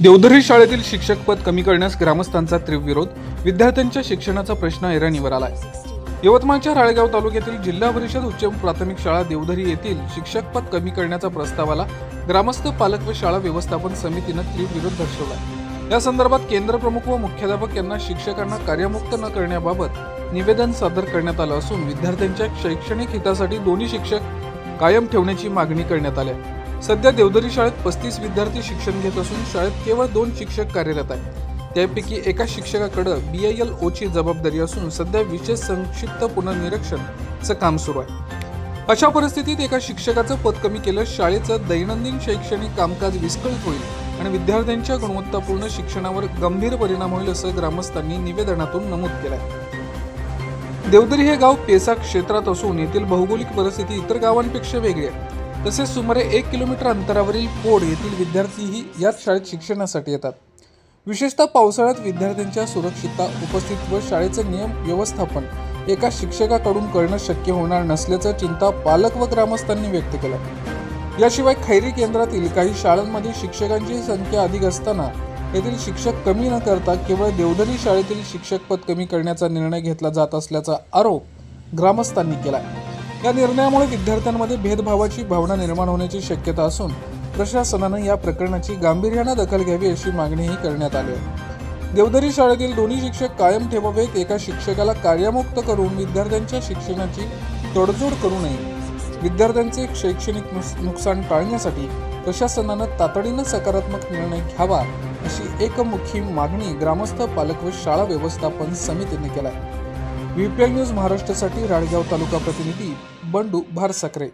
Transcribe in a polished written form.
देवधरी शाळेतील शिक्षक पद कमी करण्यास ग्रामस्थांचा तीव्र विरोध. विद्यार्थ्यांच्या शिक्षणाचा प्रश्न ऐरणीवर आलाय. यवतमाळच्या राळेगाव तालुक्यातील जिल्हा परिषद उच्च प्राथमिक शाळा देवधरी येथील शिक्षक पद कमी करण्याचा प्रस्तावाला ग्रामस्थ पालक व शाळा व्यवस्थापन समितीने तीव्र विरोध दर्शवलाय. या संदर्भात केंद्र प्रमुख व मुख्याध्यापक यांना शिक्षकांना कार्यमुक्त न करण्याबाबत निवेदन सादर करण्यात आलं असून विद्यार्थ्यांच्या शैक्षणिक हितासाठी दोन्ही शिक्षक कायम ठेवण्याची मागणी करण्यात आली आहे. सध्या देवधरी शाळेत 35 विद्यार्थी शिक्षण घेत असून शाळेत केवळ 2 शिक्षक कार्यरत आहेत. त्यापैकी एका शिक्षकाकडे BILO ची जबाबदारी असून सध्या विशेष संक्षिप्त पुनर्निरीक्षणचं काम सुरू आहे. अशा परिस्थितीत एका शिक्षकाचं पद कमी केलं शाळेचं दैनंदिन शैक्षणिक कामकाज विस्कळीत होईल आणि विद्यार्थ्यांच्या गुणवत्तापूर्ण शिक्षणावर गंभीर परिणाम होईल असं ग्रामस्थांनी निवेदनातून नमूद केलंय. देवधरी हे गाव पेसा क्षेत्रात असून येथील भौगोलिक परिस्थिती इतर गावांपेक्षा वेगळी आहे. तसेच सुमारे 1 किलोमीटर अंतरावरील पोड येथील विद्यार्थीही याच शाळेत शिक्षणासाठी येतात. विशेषतः पावसाळ्यात विद्यार्थ्यांच्या सुरक्षितता, उपस्थिती व शाळेचं नियम व्यवस्थापन एका शिक्षकाकडून करणं शक्य होणार नसल्याचं चिंता पालक व ग्रामस्थांनी व्यक्त केलं. याशिवाय खैरी केंद्रातील काही शाळांमध्ये शिक्षकांची संख्या अधिक असताना येथील शिक्षक कमी न करता केवळ देवधरी शाळेतील शिक्षक पद कमी करण्याचा निर्णय घेतला जात असल्याचा आरोप ग्रामस्थांनी केला. या निर्णयामुळे विद्यार्थ्यांमध्ये भेदभावाची भावना निर्माण होण्याची शक्यता असून प्रशासनानं या प्रकरणाची गांभीर्यानं दखल घ्यावी अशी मागणीही करण्यात आली आहे. देवधरी शाळेतील दोन्ही शिक्षक कायम ठेवावेत. एका शिक्षकाला कार्यमुक्त करून विद्यार्थ्यांच्या शिक्षणाची तडजोड करू नये. विद्यार्थ्यांचे शैक्षणिक नुकसान टाळण्यासाठी प्रशासनानं तातडीनं सकारात्मक निर्णय घ्यावा अशी एकमुखी मागणी ग्रामस्थ, पालक व शाळा व्यवस्थापन समितीने केला आहे. VPL न्यूज महाराष्ट्रासाठी राळेगाव तालुका प्रतिनिधी बंडू भारसाखरे.